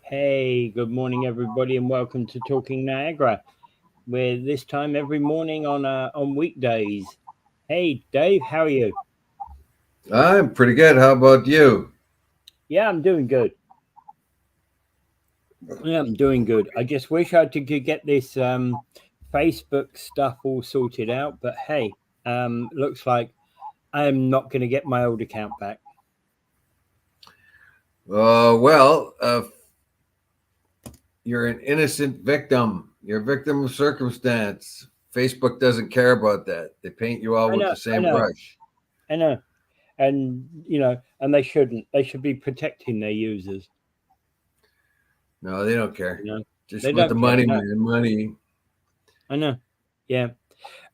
Hey, good morning, everybody, and welcome to Talking Niagara. We're this time every morning on weekdays. Hey, Dave, how are you? I'm pretty good. How about you? Yeah, I'm doing good. Yeah, I'm doing good. I just wish I could get this Facebook stuff all sorted out, but hey, looks like I'm not going to get my old account back. Well, you're an innocent victim. You're a victim of circumstance. Facebook doesn't care about that. They paint you all I with know, the I same know, brush. I know, and and they shouldn't. They should be protecting their users. No, they don't care. You know, Just they want the don't care. money, No, man. Money. I know. Yeah.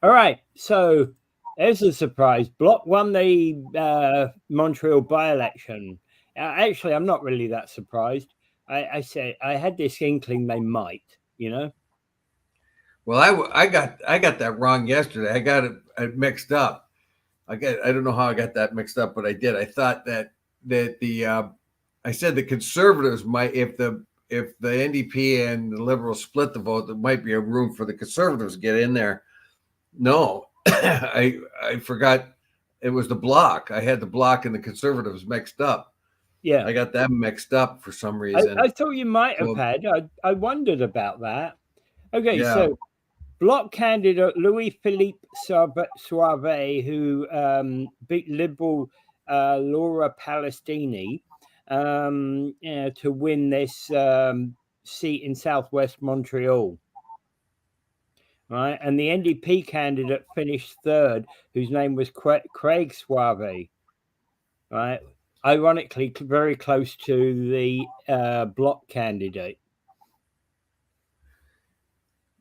All right. So there's a surprise. Bloc won the Montreal by-election. Actually, I'm not really that surprised. I say I had this inkling they might. Well, I got that wrong yesterday. I got it mixed up. I don't know how I got that mixed up, but I did. I thought that the I said the conservatives might if the NDP and the Liberals split the vote, there might be a room for the conservatives to get in there. No, I forgot it was the Bloc. I had the Bloc and the conservatives mixed up. Yeah. I got them mixed up for some I reason. thought you might have So had. I wondered about that. Okay. yeah, So Bloc candidate Louis Philippe Suave, who beat Liberal Laura Palestini to win this seat in southwest Montreal. Right, and the NDP candidate finished third, whose name was Craig Suave. Right, ironically, very close to the Bloc candidate.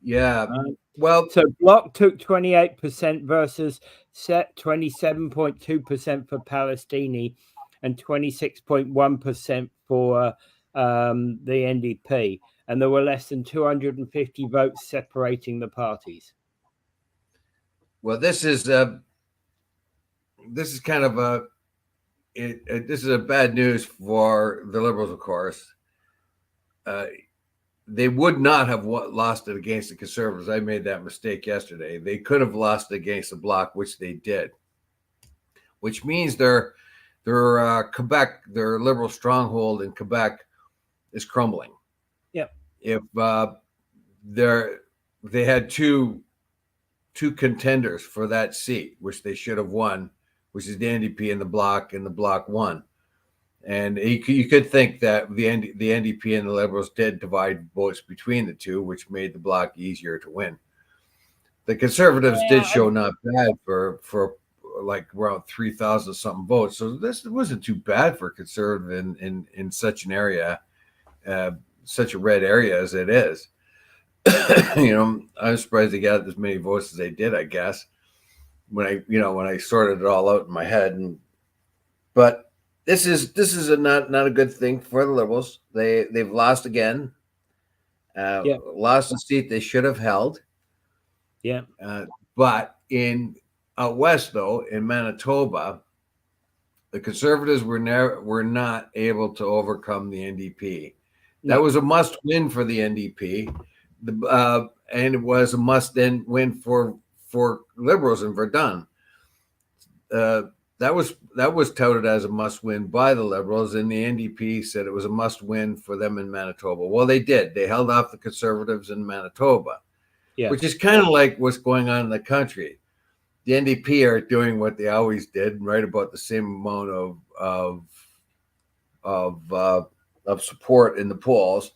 yeah. Right? Well, So Bloc took 28% versus set 27.2% for Palestini and 26.1% for the NDP. And there were less than 250 votes separating the parties. well, this is kind of this is a bad news for the Liberals, of course. Uh, they would not have lost it against the Conservatives. I made that mistake yesterday. They could have lost it against the Bloc, which they did, which means their Liberal stronghold in Quebec is crumbling. Yeah. If they're they had two contenders for that seat, which they should have won, which is the NDP and the Bloc won. And you could think that the NDP and the Liberals did divide votes between the two, which made the Bloc easier to win. The Conservatives did Yeah, show not bad for like around 3,000 something votes, so this wasn't too bad for conservative in such an area, uh, such a red area as it is. I'm surprised they got as many votes as they did. I guess when I sorted it all out in my head, but this is not a good thing for the Liberals. They've lost again. yeah, Lost a seat they should have held. yeah. But in out west, though, in Manitoba, the Conservatives were not able to overcome the NDP. That No. was a must win for the NDP, and it was a must then win for Liberals in Verdun. Uh, that was touted as a must win by the Liberals, and the NDP said it was a must win for them in Manitoba. Well, they did. They held off the Conservatives in Manitoba, Yeah. which is kind of like what's going on in the country. The NDP are doing what they always did, right about the same amount of uh, of support in the polls.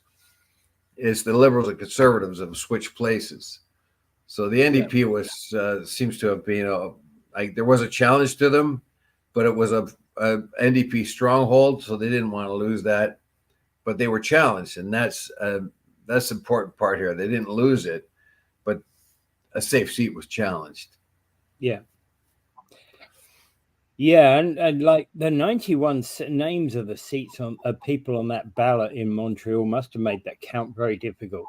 Is the Liberals and Conservatives have switched places. So the Yeah. NDP was seems to have been like there was a challenge to them, but it was a NDP stronghold, so they didn't want to lose that. But they were challenged, and that's the important part here. They didn't lose it, but a safe seat was challenged. Yeah. Yeah, and like the 91 names of the seats on of people on that ballot in Montreal must have made that count very difficult.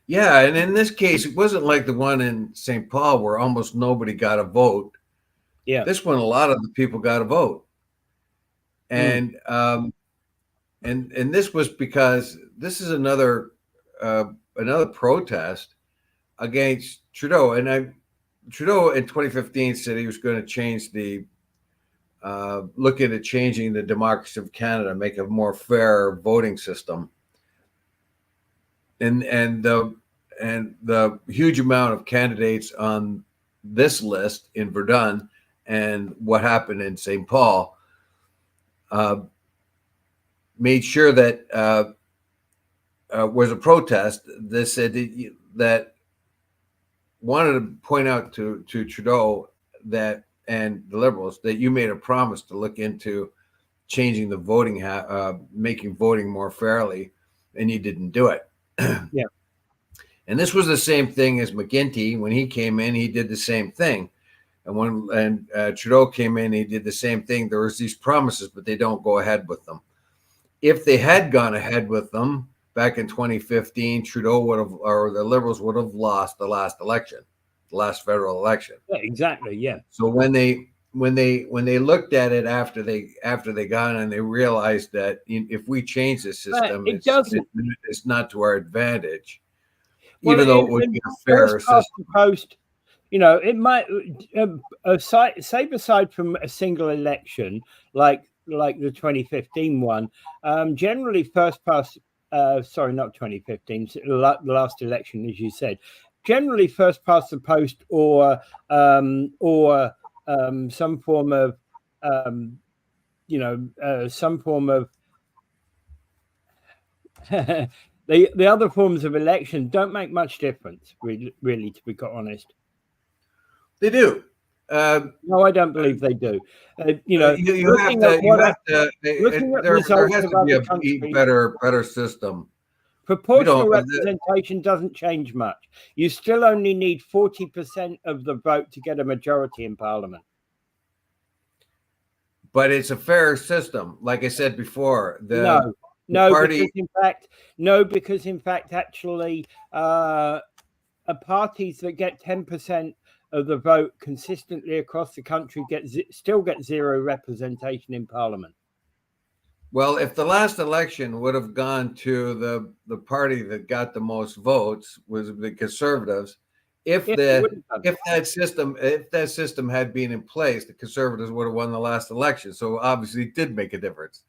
Yeah, and in this case, it wasn't like the one in St. Paul where almost nobody got a vote. Yeah. This one, a lot of the people got a vote, Mm. and and this was because this is another protest against Trudeau. And Trudeau in 2015 said he was going to change look into changing the democracy of Canada, make a more fair voting system. And the huge amount of candidates on this list in Verdun and what happened in St. Paul made sure that was a protest that said that wanted to point out to Trudeau that and the Liberals that you made a promise to look into changing the voting, making voting more fairly, and you didn't do it. Yeah. And this was the same thing as McGuinty. When he came in, he did the same thing. And when Trudeau came in, he did the same thing. There was these promises, but they don't go ahead with them. If they had gone ahead with them back in 2015, Trudeau would have, or the Liberals would have lost the last election, the last federal election. Yeah, exactly. Yeah. So when they looked at it after they got in, they realized that if we change the system, it's not to our advantage. Well, even though it would be a fairer system. Post, you know, it might save aside from a single election like the 2015 one. Generally, first past. Sorry, not 2015. The last election, as you said. Generally, first past the post or some form of some form of the other forms of election don't make much difference, really, to be quite honest. They do. No, I don't believe they do. There has to be a better system. Proportional representation doesn't change much. You still only need 40% of the vote to get a majority in Parliament. But it's a fair system, like I said before. Because in fact, actually, parties that get 10% of the vote consistently across the country still get zero representation in Parliament. Well, if the last election would have gone to the party that got the most votes was the Conservatives, if that system had been in place, the Conservatives would have won the last election. So obviously it did make a difference.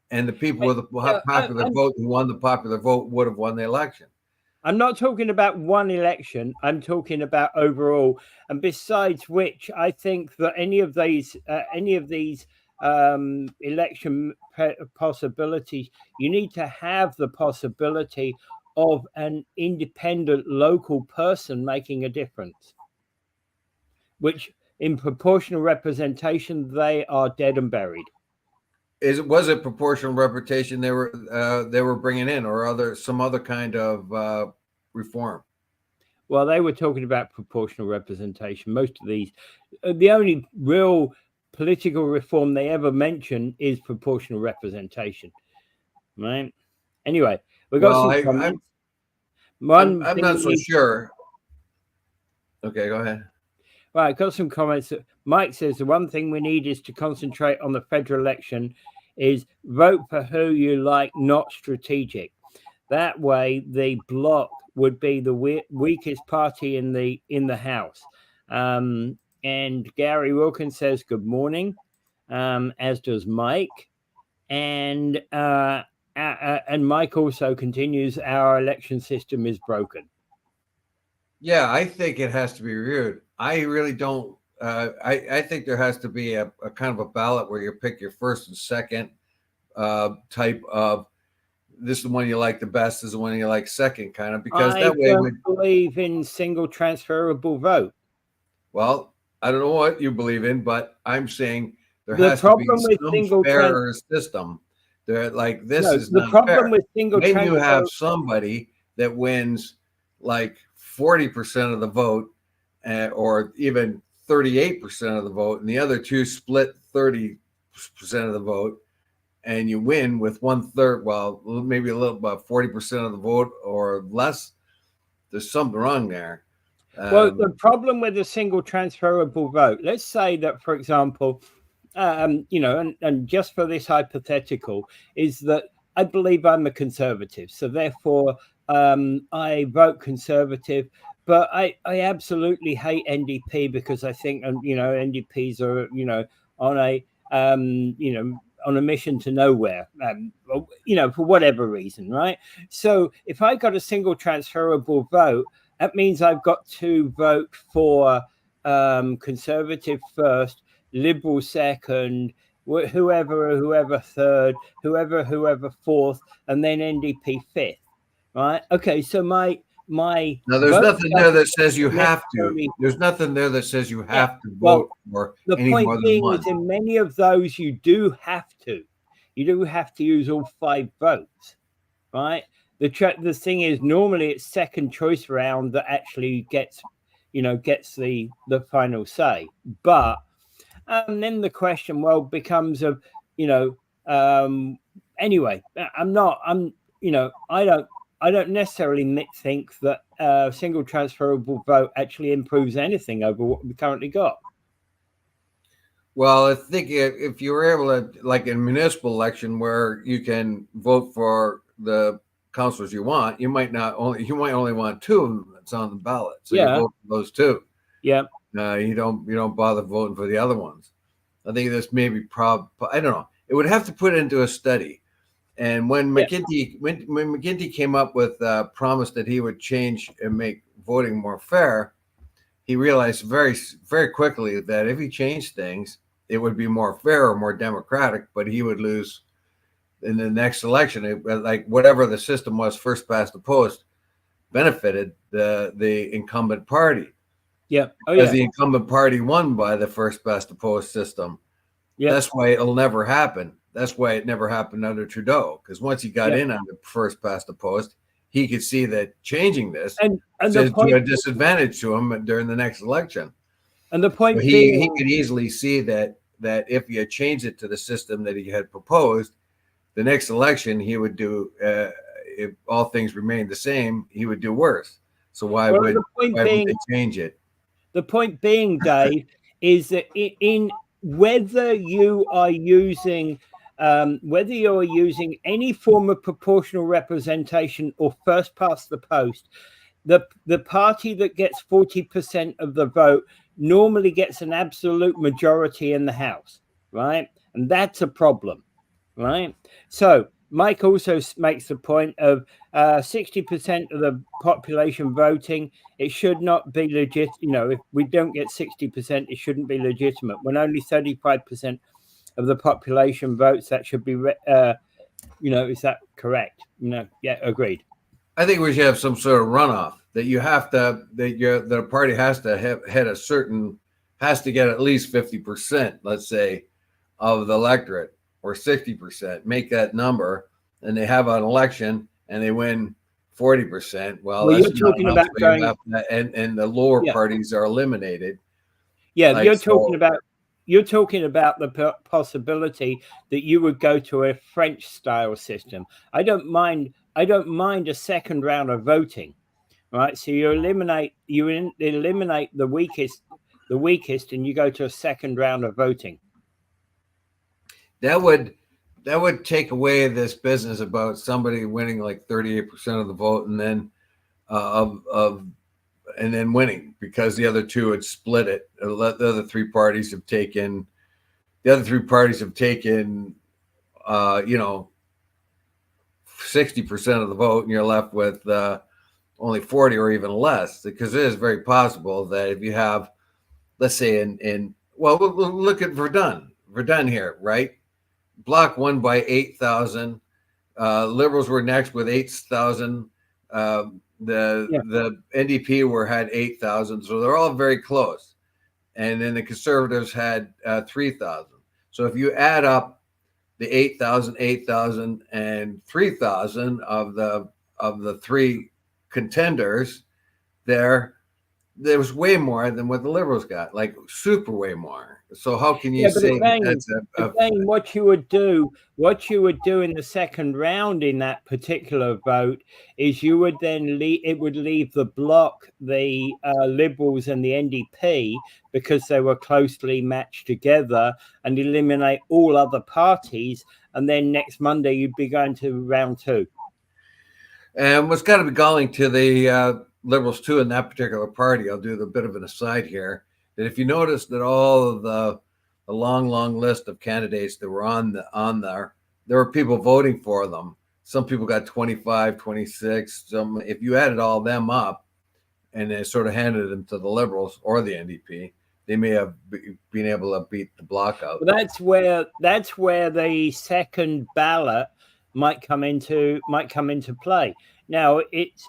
And the people with the popular vote who won the popular vote would have won the election. I'm not talking about one election. I'm talking about overall. And besides which, I think that any of these election possibilities, you need to have the possibility of an independent local person making a difference, which in proportional representation, they are dead and buried. Was it proportional representation they were bringing in, or some other kind of reform? Well, they were talking about proportional representation. Most of these, the only real political reform they ever mention is proportional representation, right? Anyway, we got some comments. I'm not so sure. Okay, go ahead. Right, got some comments. Mike says the one thing we need is to concentrate on the federal election, is vote for who you like, not strategic. That way, the Bloc would be the weakest party in the House. And Gary Wilkins says good morning, as does Mike. And Mike also continues, our election system is broken. Yeah, I think it has to be reviewed. I really don't. I think there has to be a kind of a ballot where you pick your first and second type of, this is the one you like the best, this is the one you like second, kind of, because that way we believe in single transferable vote. Well, I don't know what you believe in, but I'm saying there has to be some fairer system. There, like this is the not problem fair. with single. When you have somebody that wins like 40% of the vote, or even 38% of the vote, and the other two split 30% of the vote, and you win with 1/3, well, maybe a little about 40% of the vote or less, there's something wrong there. Well, the problem with a single transferable vote, let's say that, for example, and just for this hypothetical, is that I believe I'm a conservative, so therefore I vote conservative. But I absolutely hate NDP because I think NDPs are on a on a mission to nowhere, for whatever reason, right? So if I got a single transferable vote, that means I've got to vote for conservative first, liberal second, whoever third, whoever fourth, and then NDP fifth, right? Okay, so my Now, there's nothing there that says you have to. There's nothing there that says you have to vote for any more than one. Is in many of those you do have to. You do have to use all 5 votes, right? The thing is, normally it's second choice round that actually gets the final say. But then the question becomes of anyway, I don't necessarily think that a single transferable vote actually improves anything over what we currently got. Well, I think if you were able to, like in a municipal election where you can vote for the councilors you want, you might only want 2 of them that's on the ballot. So you vote for those 2. Yeah. You don't bother voting for the other ones. I think this may be I don't know. It would have to put into a study. And when McGuinty came up with a promise that he would change and make voting more fair, he realized very, very quickly that if he changed things, it would be more fair or more democratic, but he would lose in the next election. Like whatever the system was, first past the post, benefited the incumbent party. Yeah. Because the incumbent party won by the first past the post system. Yeah. That's why it'll never happen. That's why it never happened under Trudeau. Because once he got in on the first past the post, he could see that changing this is to a disadvantage to him during the next election. And the point he could easily see that if he had changed it to the system that he had proposed, the next election he would do, if all things remained the same, he would do worse. So why would they change it? The point being, Dave, is that in whether you are using any form of proportional representation or first past the post, the party that gets 40% of the vote normally gets an absolute majority in the House, right? And that's a problem, right? So Mike also makes the point of 60% of the population voting. It should not be legit. If we don't get 60%, it shouldn't be legitimate. When only 35% of the population votes, that should be, is that correct? Yeah, agreed. I think we should have some sort of runoff that you have to, the party has to has to get at least 50%, let's say, of the electorate, or 60%, make that number, and they have an election and they win 40%. Well, that's you're talking about and the lower parties are eliminated. Yeah, you're talking about the possibility that you would go to a French style system. I don't mind a second round of voting, right? So you eliminate the weakest, and you go to a second round of voting. That would take away this business about somebody winning like 38% of the vote and then and then winning, because the other 2 would split it. The other 3 parties have taken 60% of the vote, and you're left with only 40 or even less, because it is very possible that if you have, let's say we'll look at Verdun here, right? Bloc won by 8,000. Liberals were next with 8,000. The NDP had 8,000. So they're all very close. And then the Conservatives had 3,000. So if you add up the 8,000, 8,000, and 3,000 of the 3 contenders there, there was way more than what the Liberals got, like super way more. So how can you Yeah, but say again, that's what you would do in the second round in that particular vote is you would then it would leave the Bloc, the Liberals, and the NDP, because they were closely matched together, and eliminate all other parties. And then next Monday you'd be going to round two. And what's got to be galling to the Liberals too in that particular party, I'll do a bit of an aside here, that if you notice that all of the long list of candidates that were on there were people voting for them. Some people got 25, 26. Some, if you added all of them up and they sort of handed them to the Liberals or the NDP, they may have been able to beat the Bloc out. Well, that's where the second ballot might come into play. Now it's,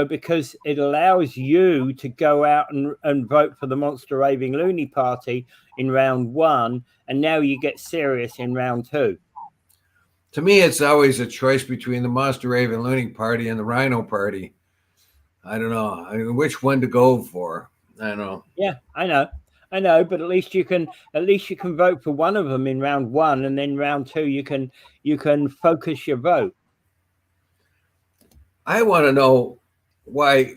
because it allows you to go out and vote for the Monster Raving Loony Party in round one, and now you get serious in round two. To me, it's always a choice between the Monster Raving Loony Party and the Rhino Party. I don't know. I mean, which one to go for. I don't know. Yeah, I know, but at least you can vote for one of them in round one, and then round two you can focus your vote. I want to know why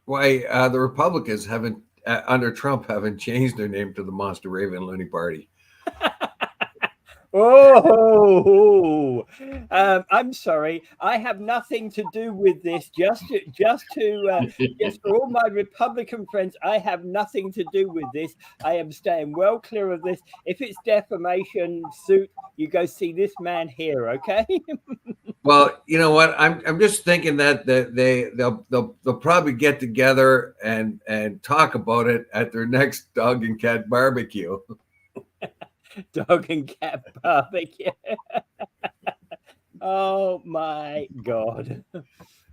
the Republicans haven't under Trump haven't changed their name to the Monster Raven Loony Party. Oh, I'm sorry. I have nothing to do with this. Just for all my Republican friends, I have nothing to do with this. I am staying well clear of this. If it's defamation suit, you go see this man here, okay? Well, you know what? I'm just thinking that they'll probably get together and talk about it at their next dog and cat barbecue. Dog and cat barbecue. Oh my God.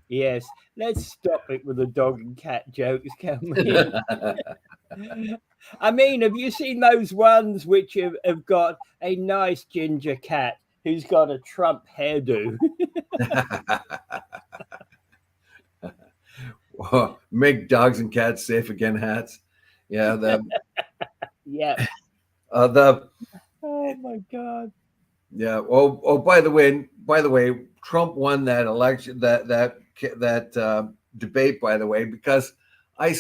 Yes, let's stop it with the dog and cat jokes, can we? I mean, have you seen those ones which have got a nice ginger cat who's got a Trump hairdo? Well, make dogs and cats safe again hats. Yeah, Yeah. Oh my God. Yeah. Oh, by the way, Trump won that election, that debate, by the way, because at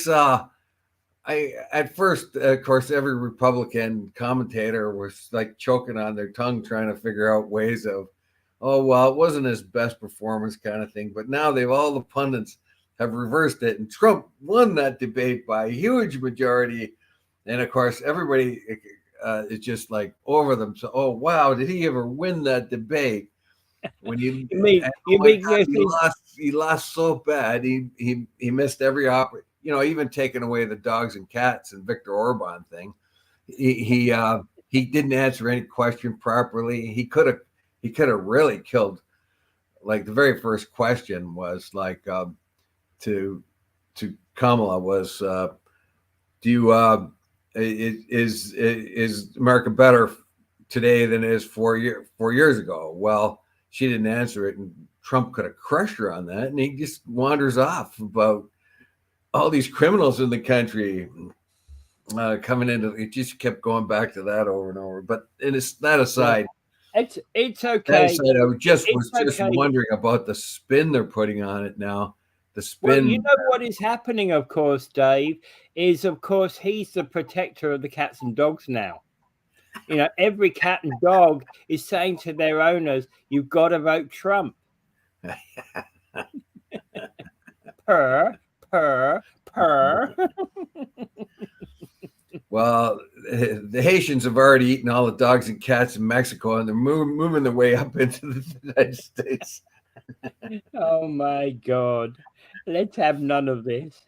first, of course, every Republican commentator was like choking on their tongue trying to figure out ways of, oh, well, it wasn't his best performance kind of thing. But now all the pundits have reversed it, and Trump won that debate by a huge majority. And of course, everybody is just like over them. So, oh, wow, did he ever win that debate? When he lost so bad, he missed every opportunity. Even taking away the dogs and cats and Viktor Orban thing, he didn't answer any question properly. He could have really killed. Like the very first question was like to Kamala was, do you is America better today than it is 4 years ago? Well, she didn't answer it, and Trump could have crushed her on that, and he just wanders off about all these criminals in the country coming into. It just kept going back to that over and over. But it's that aside. It's okay. That aside, I was just wondering about the spin they're putting on it now. The spin. Well, you know what is happening, of course, Dave, is of course he's the protector of the cats and dogs now. Every cat and dog is saying to their owners, "You've got to vote Trump." Purr. Well, the Haitians have already eaten all the dogs and cats in Mexico, and they're moving their way up into the United States. Oh my God! Let's have none of this.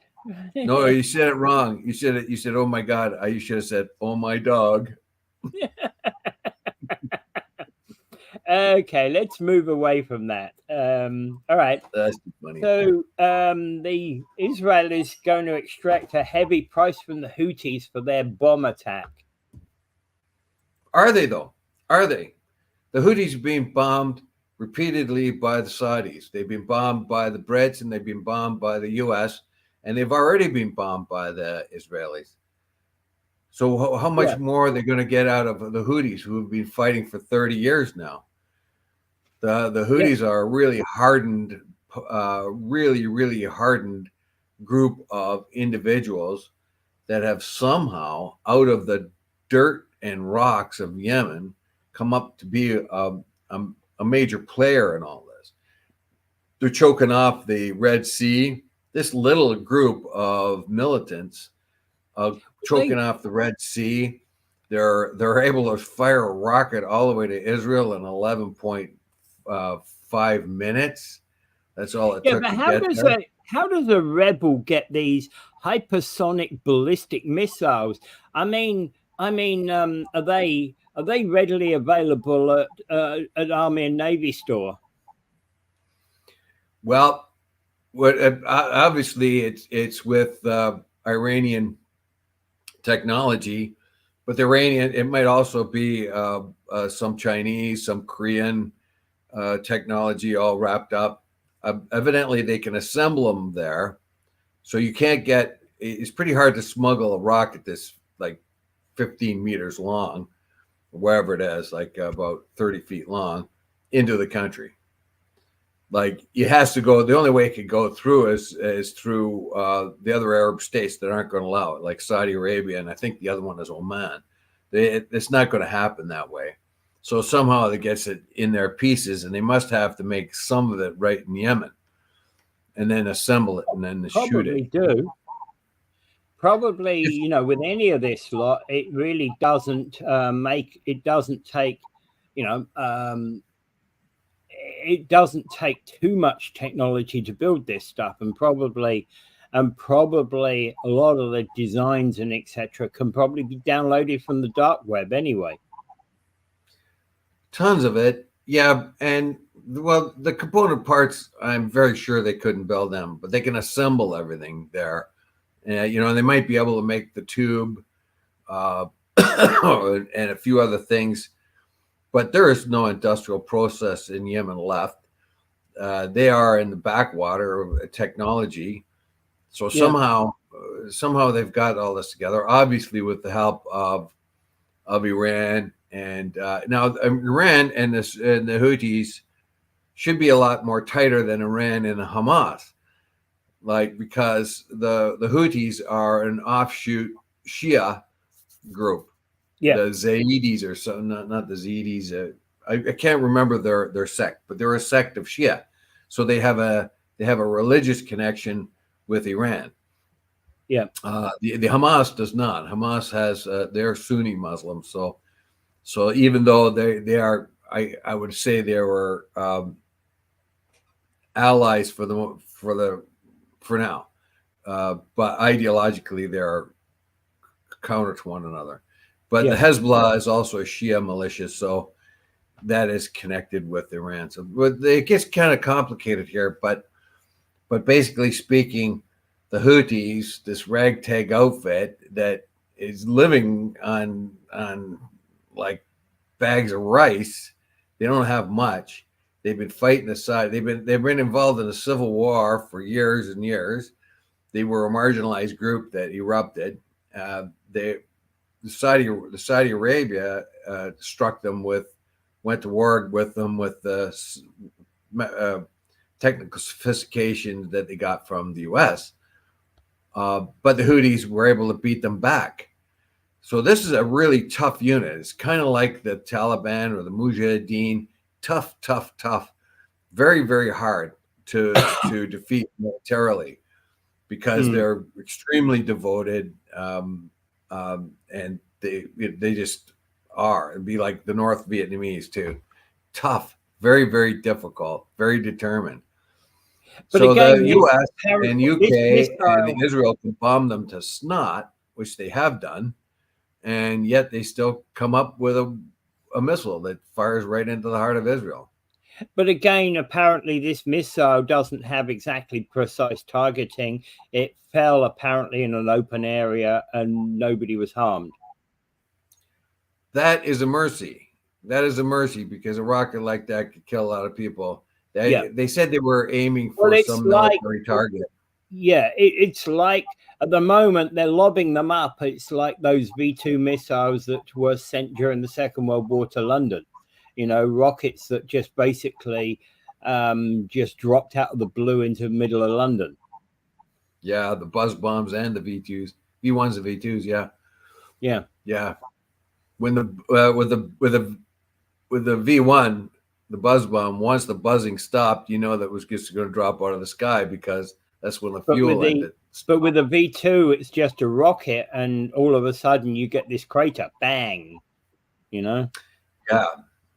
No, you said it wrong. You said, "Oh my God." You should have said, "Oh my dog." Okay, let's move away from that. All right. That's funny. So the Israel is going to extract a heavy price from the Houthis for their bomb attack. Are they though? Are they? The Houthis are being bombed repeatedly by the Saudis. They've been bombed by the Brits, and they've been bombed by the U.S. and they've already been bombed by the Israelis. So how much more are they going to get out of the Houthis, who have been fighting for 30 years now? The Houthis are a really hardened, really hardened group of individuals that have somehow, out of the dirt and rocks of Yemen, come up to be a major player in all this. They're choking off the Red Sea. This little group of militants choking off the Red Sea. They're able to fire a rocket all the way to Israel in 11.5 minutes. That's all it took but to get there. How does a rebel get these hypersonic ballistic missiles? I mean, are they readily available at Army and Navy store? Well, obviously it's with Iranian technology, but the Iranian, it might also be some Chinese, some Korean technology all wrapped up. Evidently, they can assemble them there, so you can't get. It's pretty hard to smuggle a rocket that's like 15 meters long, wherever it is, like about 30 feet long, into the country. Like it has to go. The only way it could go through is through the other Arab states that aren't going to allow it, like Saudi Arabia, and I think the other one is Oman. It's not going to happen that way. So somehow it gets it in their pieces, and they must have to make some of it right in Yemen, and then assemble it and then shoot it. Probably, with any of this lot, it really doesn't take, it doesn't take too much technology to build this stuff, and probably a lot of the designs and etc. can probably be downloaded from the dark web anyway. Tons of it, yeah. And well, the component parts, I'm very sure they couldn't build them, but they can assemble everything there. And they might be able to make the tube and a few other things, but there is no industrial process in Yemen left. They are in the backwater of technology. So somehow they've got all this together, obviously with the help of Iran. And now Iran and the Houthis should be a lot more tighter than Iran and Hamas. Because the Houthis are an offshoot Shia group. Yeah. The Zaydis or so, not the Zaydis. I can't remember their sect, but they're a sect of Shia. So they have a religious connection with Iran. Yeah. The Hamas does not. Hamas has they're Sunni Muslims. So even though they are, I would say they were allies for now, but ideologically they're counter to one another. But the Hezbollah is also a Shia militia, so that is connected with Iran. So it gets kind of complicated here, but basically speaking, the Houthis, this ragtag outfit that is living on like bags of rice, they don't have much. They've been fighting the side. They've been involved in a civil war for years and years. They were a marginalized group that erupted. Saudi Arabia went to war with them with the technical sophistication that they got from the U.S. But the Houthis were able to beat them back. So this is a really tough unit. It's kind of like the Taliban or the Mujahideen. Tough, very, very hard to defeat militarily because they're extremely devoted, and they just are. It'd be like the North Vietnamese too. Tough, very, very difficult, very determined. But so again, the U.S. and U.K. and Israel can bomb them to snot, which they have done, and yet they still come up with a missile that fires right into the heart of Israel. But again, apparently this missile doesn't have exactly precise targeting. It fell apparently in an open area and nobody was harmed. That is a mercy. That is a mercy because a rocket like that could kill a lot of people. They said they were aiming for some military target. Yeah, it's like at the moment they're lobbing them up. It's like those V2 missiles that were sent during the Second World War to London. Rockets that just basically just dropped out of the blue into the middle of London. Yeah, the buzz bombs and the V2s, V1s and V2s. Yeah. When the with the V1, the buzz bomb, once the buzzing stopped, that was just going to drop out of the sky because that's when the fuel ended. But with a V2, it's just a rocket, and all of a sudden you get this crater, bang. Yeah.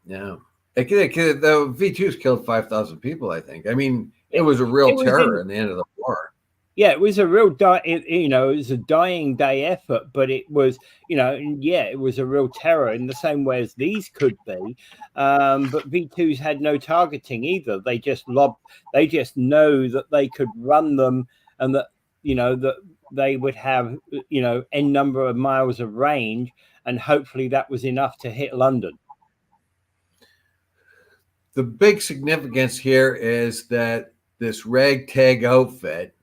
The V2s killed 5,000 people, I think. I mean, it was a real terror in the end of the war. Yeah, it was a real it was a dying day effort, but it was, it was a real terror in the same way as these could be. But V2s had no targeting either. They just they just know that they could run them, and that that they would have n number of miles of range, and hopefully that was enough to hit London. The big significance here is that this ragtag outfit,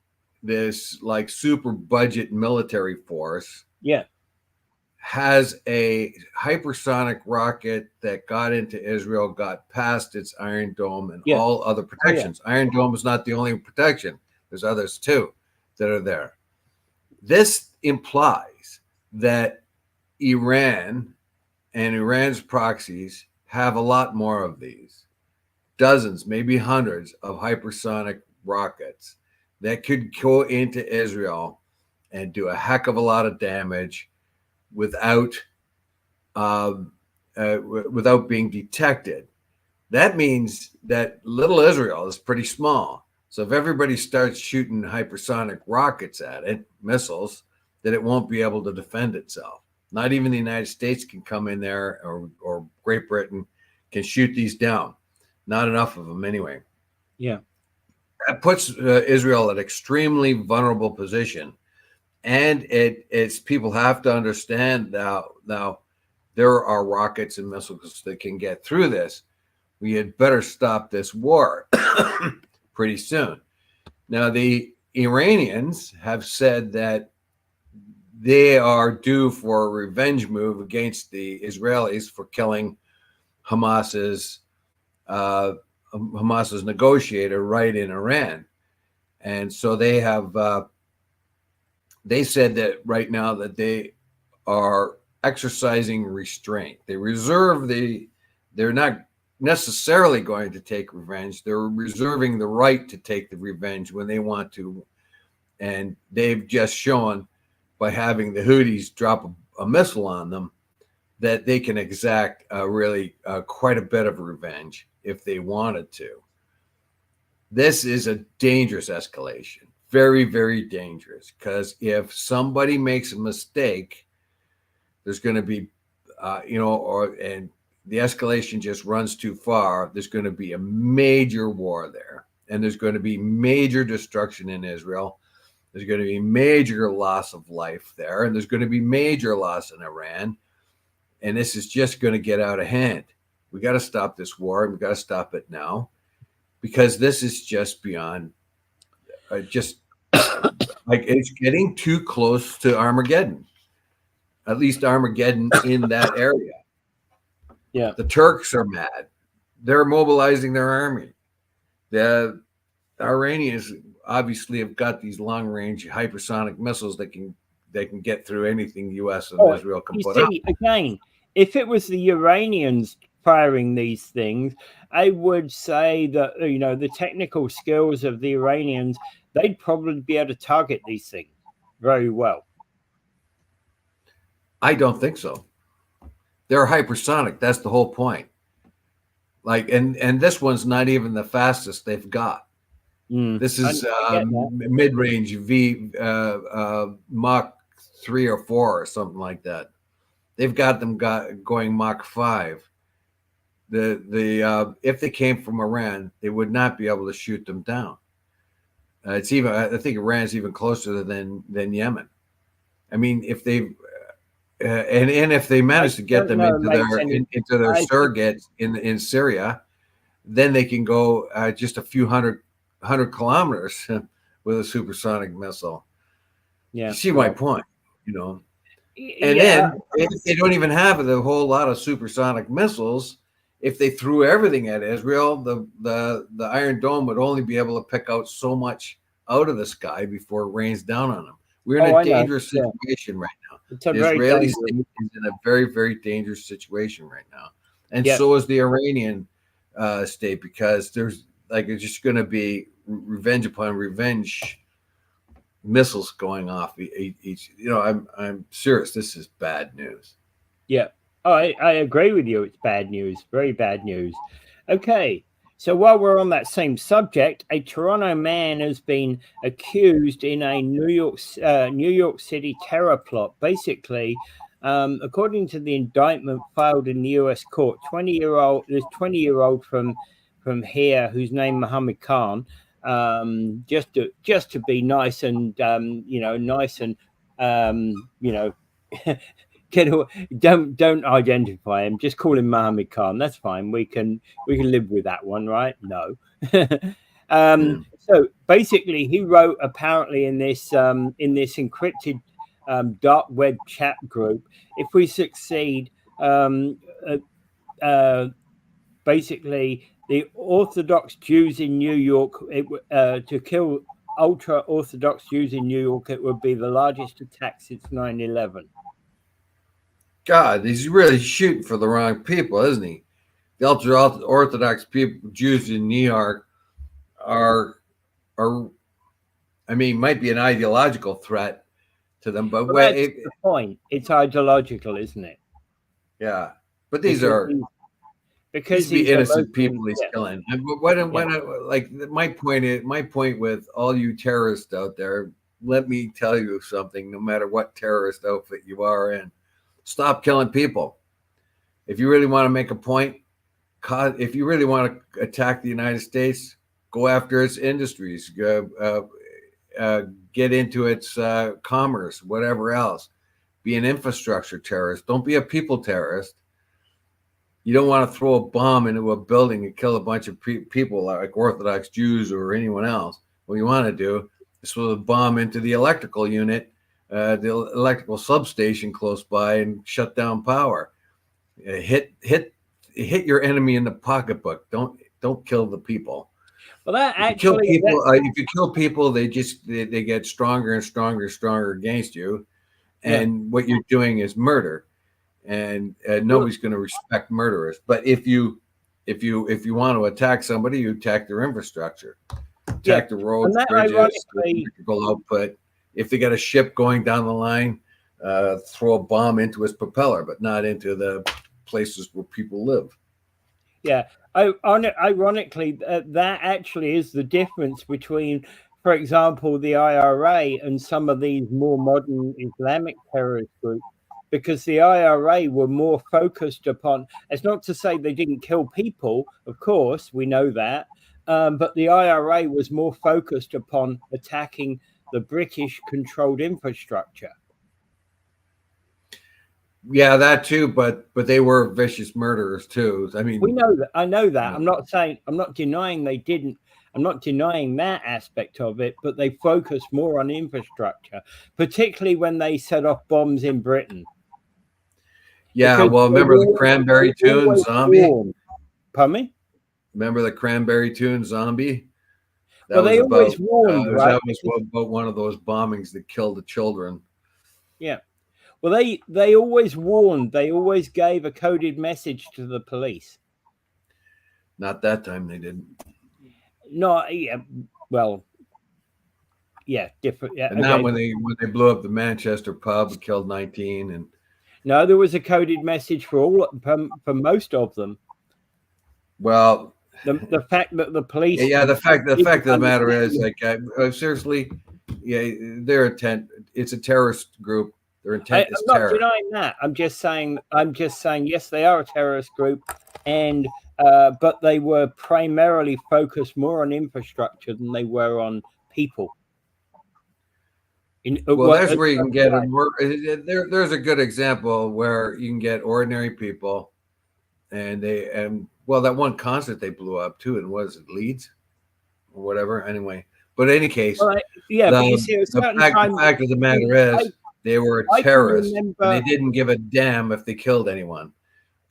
this like super budget military force, has a hypersonic rocket that got into Israel, got past its Iron Dome and all other protections. Iron Dome is not the only protection. There's others too that are there. This implies that Iran and Iran's proxies have a lot more of these, dozens, maybe hundreds of hypersonic rockets that could go into Israel and do a heck of a lot of damage without being detected. That means that little Israel is pretty small. So if everybody starts shooting hypersonic rockets at it, missiles, then it won't be able to defend itself. Not even the United States can come in there, or Great Britain can shoot these down. Not enough of them anyway. Yeah. That puts Israel at an extremely vulnerable position. And it's people have to understand now there are rockets and missiles that can get through this. We had better stop this war pretty soon. Now, the Iranians have said that they are due for a revenge move against the Israelis for killing Hamas's negotiator right in Iran. And so they have they said that right now that they are exercising restraint. They're not necessarily going to take revenge. They're reserving the right to take the revenge when they want to. And they've just shown by having the Houthis drop a missile on them that they can exact quite a bit of revenge if they wanted to. This is a dangerous escalation. Very, very dangerous, because if somebody makes a mistake, there's going to be, and the escalation just runs too far, there's going to be a major war there, and there's going to be major destruction in Israel. There's going to be major loss of life there, and there's going to be major loss in Iran, and this is just going to get out of hand. We got to stop this war, and we got to stop it now, because this is just beyond, like it's getting too close to Armageddon. At least Armageddon in that area. Yeah. The Turks are mad. They're mobilizing their army. The Iranians obviously have got these long-range hypersonic missiles that can get through anything the U.S. and Israel can put up. Again, if it was the Iranians firing these things, I would say that the technical skills of the Iranians, they'd probably be able to target these things very well. I don't think so. They're hypersonic. That's the whole point. Like, and this one's not even the fastest they've got. This is mid-range Mach 3 or 4 or something like that. They've got them going Mach 5. If they came from Iran, they would not be able to shoot them down. I think Iran's even closer than Yemen. I mean, if they if they manage to get them into their surrogates in Syria, then they can go just a few hundred kilometers with a supersonic missile. Yeah. You see my point, you know. And Yeah. then if they don't even have the whole lot of supersonic missiles, if they threw everything at Israel, the Iron Dome would only be able to pick out so much out of the sky before it rains down on them. We're in a dangerous situation right now. It's a The very Israeli dangerous. state is in a very, very dangerous situation right now. And Yeah. so is the Iranian state, because there's like it's just going to be revenge upon revenge missiles going off each. You know, I'm serious. This is bad news. Yeah. Oh, I agree with you. It's bad news. Very bad news. Okay. So while we're on that same subject, a Toronto man has been accused in a New York City terror plot. Basically, according to the indictment filed in the U.S. court, 20-year-old from here, whose name Mohammed Khan, just to be nice and nice and don't identify him. Just call him Mohammed Khan. That's fine. We can live with that one, right? No. So basically, he wrote apparently in this encrypted dark web chat group, if we succeed, basically the Orthodox Jews in New York, to kill ultra Orthodox Jews in New York, it would be the largest attack since 9/11. God, he's really shooting for the wrong people, isn't he? The ultra Orthodox people, Jews in New York, are I mean, might be an ideological threat to them, but that's the point. It's ideological, isn't it? Yeah, but these are because these be innocent people he's killing. And like my point with all you terrorists out there, let me tell you something. No matter what terrorist outfit you are in, stop killing people. If you really want to make a point, if you really want to attack the United States, go after its industries, get into its commerce, whatever else. Be an infrastructure terrorist. Don't be a people terrorist. You don't want to throw a bomb into a building and kill a bunch of people like Orthodox Jews or anyone else. What you want to do is throw a bomb into the electrical unit, the electrical substation close by, and shut down power. Hit your enemy in the pocketbook. Don't kill the people. Well, that if you kill people, they get stronger and stronger against you, and what you're doing is murder, and nobody's going to respect murderers. But if you want to attack somebody, you attack their infrastructure, attack the roads, bridges, electrical output. If they got a ship going down the line, throw a bomb into its propeller, but not into the places where people live. Yeah. Ironically, that actually is the difference between, for example, the IRA and some of these more modern Islamic terrorist groups, because the IRA were more focused upon, it's not to say they didn't kill people, of course, we know that, but the IRA was more focused upon attacking the British-controlled infrastructure. Yeah, that too, but they were vicious murderers too. I mean, we know that. I know that. Yeah. I'm not denying they didn't. I'm not denying that aspect of it, but they focused more on infrastructure, particularly when they set off bombs in Britain. Yeah, because well, remember the Cranberry Tune Zombie? Pardon me? Remember the Cranberry Tune Zombie? That was always warned, right? That was about one of those bombings that killed the children. Yeah. Well, they always warned. They always gave a coded message to the police. Not that time they didn't. No, yeah, well, yeah, different. Yeah, and not when they blew up the Manchester pub and killed 19. And no, there was a coded message for most of them. Well, the fact that the police. Yeah, the fact of the matter is, like, seriously, yeah, their intent. It's a terrorist group. Their intent is terror. I'm not denying that. I'm just saying, yes, they are a terrorist group, and but they were primarily focused more on infrastructure than they were on people. That's where you can get there's a good example where you can get ordinary people, and that one concert they blew up too, and was it Leeds or whatever? Anyway, But in any case, Well, but you see, a certain time, the fact of the matter is, they were I can terrorists, remember. and they didn't give a damn if they killed anyone.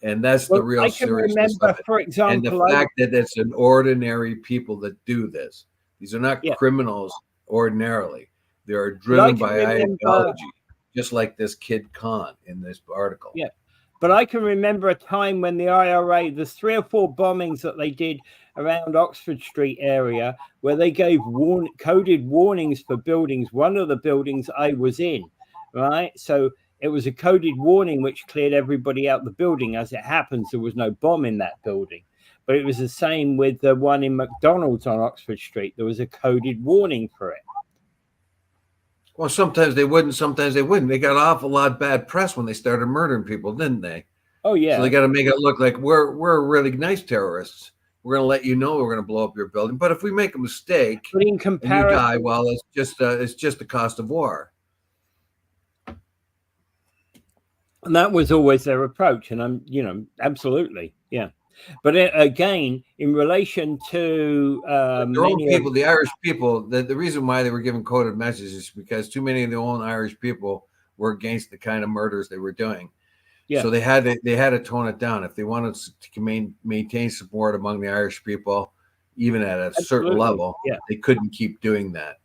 And that's the real I can seriousness remember, of it. for example, And the fact that it's an ordinary people that do this. These are not criminals ordinarily. They are driven by ideology, just like this kid Khan in this article. Yeah. But I can remember a time when the IRA, there's 3 or 4 bombings that they did around Oxford Street area where they gave coded warnings for buildings. One of the buildings I was in, right? So it was a coded warning which cleared everybody out the building. As it happens, there was no bomb in that building. But it was the same with the one in McDonald's on Oxford Street. There was a coded warning for it. Well, sometimes they wouldn't, sometimes they wouldn't. They got an awful lot of bad press when they started murdering people, didn't they? Oh, yeah. So they got to make it look like we're really nice terrorists. We're going to let you know we're going to blow up your building. But if we make a mistake but in comparison, and you die, well, it's just the cost of war. And that was always their approach. And I'm, absolutely, yeah. But again, in relation to their own people, the Irish people, the reason why they were giving coded messages is because too many of their own Irish people were against the kind of murders they were doing. Yeah. So they had to tone it down if they wanted to maintain support among the Irish people, even at a certain level. Yeah. They couldn't keep doing that.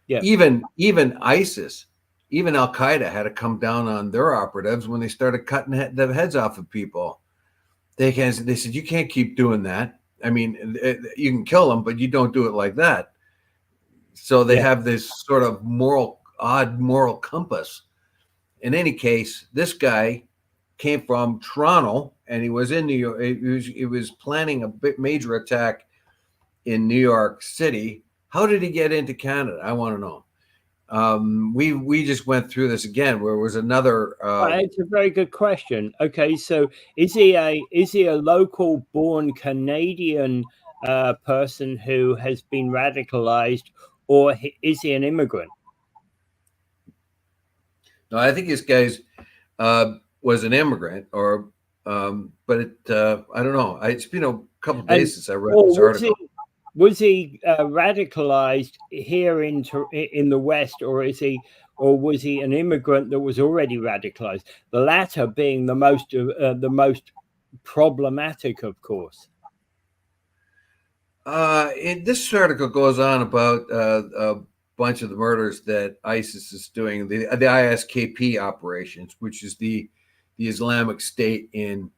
Yeah. Even ISIS, even Al Qaeda had to come down on their operatives when they started cutting the heads off of people. They said, you can't keep doing that. I mean, you can kill them, but you don't do it like that. So they have this sort of odd moral compass. In any case, this guy came from Toronto, and he was in New York. He was planning a major attack in New York City. How did he get into Canada? I want to know. We just went through this again, where it was another. It's a very good question. Okay, so is he a local born Canadian person who has been radicalized, or is he an immigrant? No, I think this guy's was an immigrant, or but I don't know. It's been a couple of days since I read this article. Was he radicalized here in the West, or was he an immigrant that was already radicalized? The latter being the most problematic, of course. This article goes on about a bunch of the murders that ISIS is doing, the ISKP operations, which is the Islamic State in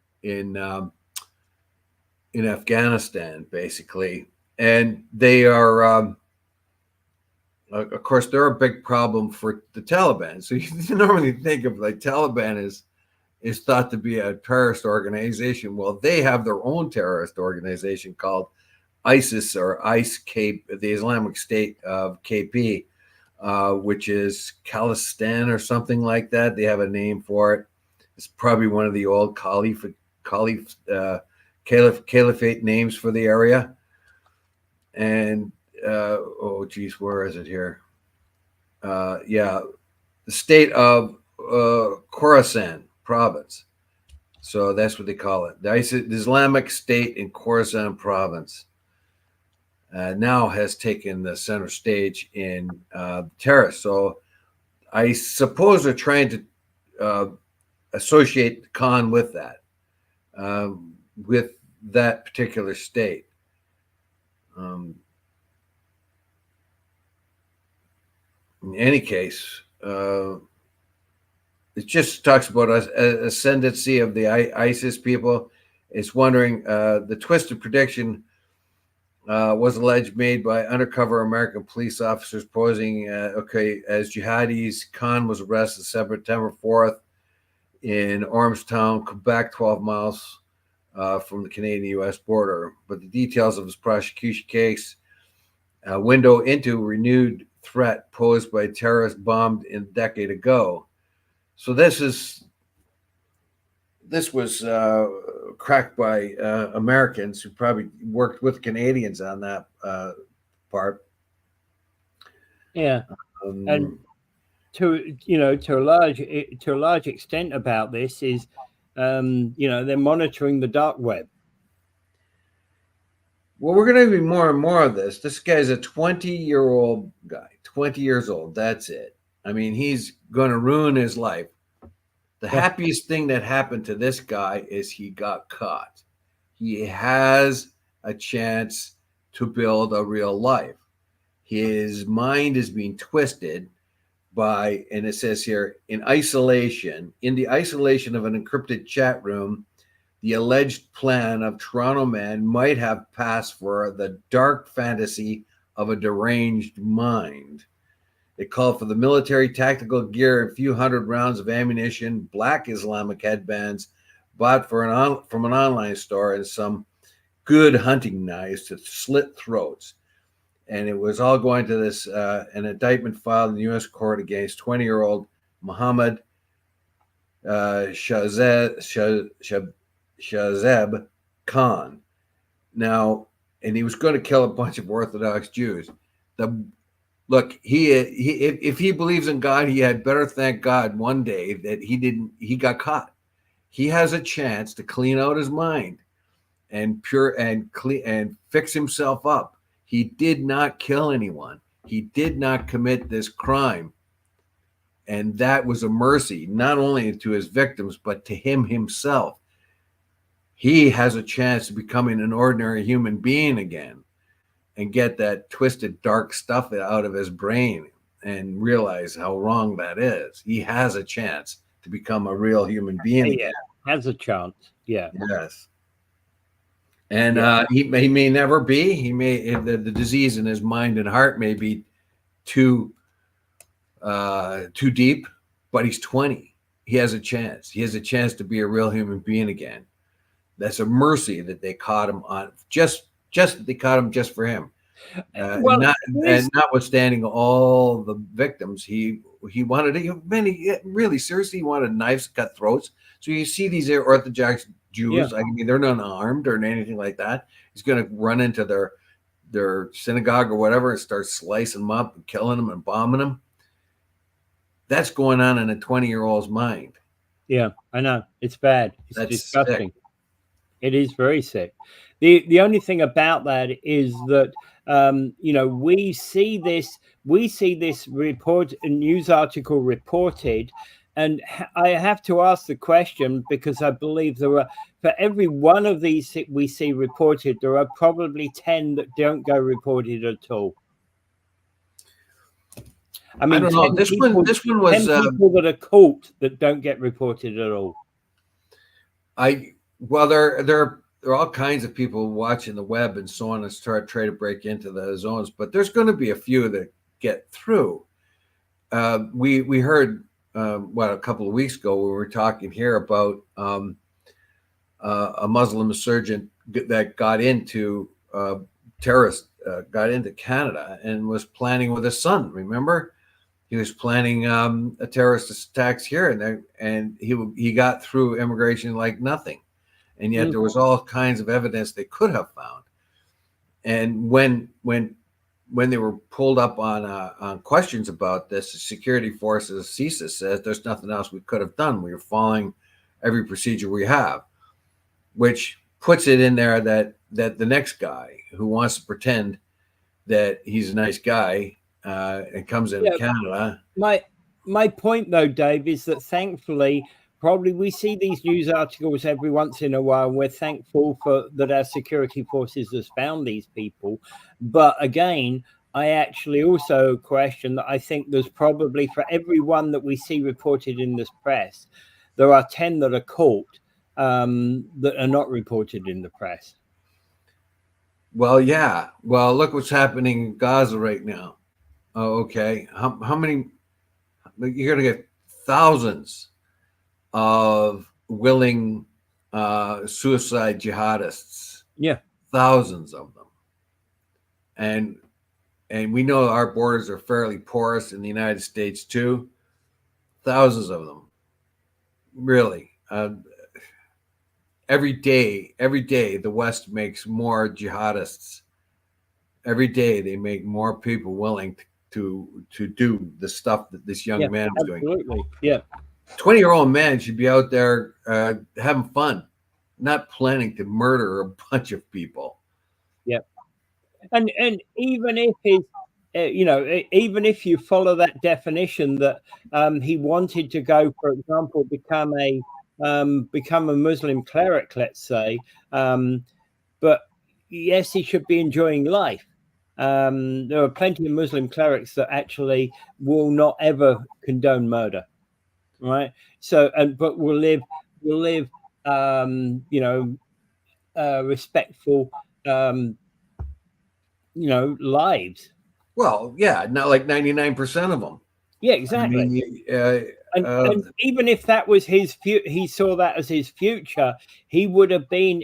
Afghanistan, basically. And they are, of course, they're a big problem for the Taliban. So you normally think of like Taliban is thought to be a terrorist organization. Well, they have their own terrorist organization called ISIS, or the Islamic State of KP, which is Khalistan or something like that. They have a name for it. It's probably one of the old caliphate names for the area. And where is it here? The state of Khorasan province. So that's what they call it. The Islamic State in Khorasan province now has taken the center stage in terrorists. So I suppose they're trying to associate Khan with that particular state. In any case, it just talks about ascendancy of the ISIS people. It's wondering the twisted prediction was alleged made by undercover American police officers posing as jihadis. Khan was arrested September 4th in Ormstown, Quebec, 12 miles from the Canadian-U.S. border. But the details of his prosecution case, a window into renewed threat posed by terrorists bombed a decade ago. So this was cracked by Americans who probably worked with Canadians on that part. Yeah, and to a large extent about this is, they're monitoring the dark web. Well, we're going to be more and more of this. This guy's a 20-year-old guy, 20 years old. That's it. I mean, he's going to ruin his life. The Yeah. happiest thing that happened to this guy is he got caught. He has a chance to build a real life. His mind is being twisted by, and it says here, in the isolation of an encrypted chat room, the alleged plan of Toronto man might have passed for the dark fantasy of a deranged mind. It called for the military tactical gear and a few hundred rounds of ammunition, black Islamic headbands bought from an online store, and some good hunting knives to slit throats. And it was all going to this an indictment filed in the U.S. court against 20-year-old Mohammed Shazeb Khan. Now, and he was going to kill a bunch of Orthodox Jews. Look, if he believes in God, he had better thank God one day that he got caught. He has a chance to clean out his mind and fix himself up. He did not kill anyone. He did not commit this crime. And that was a mercy, not only to his victims, but to him himself. He has a chance of becoming an ordinary human being again and get that twisted, dark stuff out of his brain and realize how wrong that is. He has a chance to become a real human being again. Has a chance. Yeah. Yes. And he may never be. He may the disease in his mind and heart may be too deep, but he's 20. He has a chance. He has a chance to be a real human being again. That's a mercy that they caught him on. They caught him just for him. Notwithstanding all the victims, he wanted really seriously, he wanted knives to cut throats. So you see these Orthodox Jews, I mean, they're not armed or anything like that. He's going to run into their synagogue or whatever and start slicing them up and killing them and bombing them. That's going on in a 20-year-old's mind. Yeah, I know. It's bad. It's disgusting. Sick. It is very sick. The only thing about that is that we see this news article reported, and I have to ask the question, because I believe there are, for every one of these we see reported, there are probably 10 that don't go reported at all. I mean, I don't know. This one was 10 people that are caught that don't get reported at all. There are all kinds of people watching the web and so on and try to break into the zones, but there's going to be a few that get through. We heard a couple of weeks ago we were talking here about a Muslim insurgent that got into got into Canada and was planning with his son. Remember, he was planning a terrorist attacks here, and he got through immigration like nothing. And yet there was all kinds of evidence they could have found. And when they were pulled up on questions about this, the security forces, CISA says there's nothing else we could have done. We were following every procedure we have, which puts it in there that the next guy who wants to pretend that he's a nice guy and comes into Canada. My point, though, Dave, is that thankfully, probably we see these news articles every once in a while, and we're thankful that our security forces has found these people. But again, I actually also question that I think there's probably, for every one that we see reported in this press, there are 10 that are caught that are not reported in the press. Well, yeah. Well, look what's happening in Gaza right now. Oh, okay. How many? You're going to get thousands of willing suicide jihadists. Yeah, thousands of them, and we know our borders are fairly porous in the United States too. Thousands of them, really. Every day, the West makes more jihadists. Every day, they make more people willing to do the stuff that this young man is doing. Absolutely, yeah. 20-year-old man should be out there having fun, not planning to murder a bunch of people. yeah. And even if his, even if you follow that definition that he wanted to go, for example, become a Muslim cleric, let's say, but yes, he should be enjoying life. There are plenty of Muslim clerics that actually will not ever condone murder, right? So, but will live, respectful, lives. Well, yeah, not like 99% of them. Yeah, I exactly. mean, And even if that was he saw that as his future, he would have been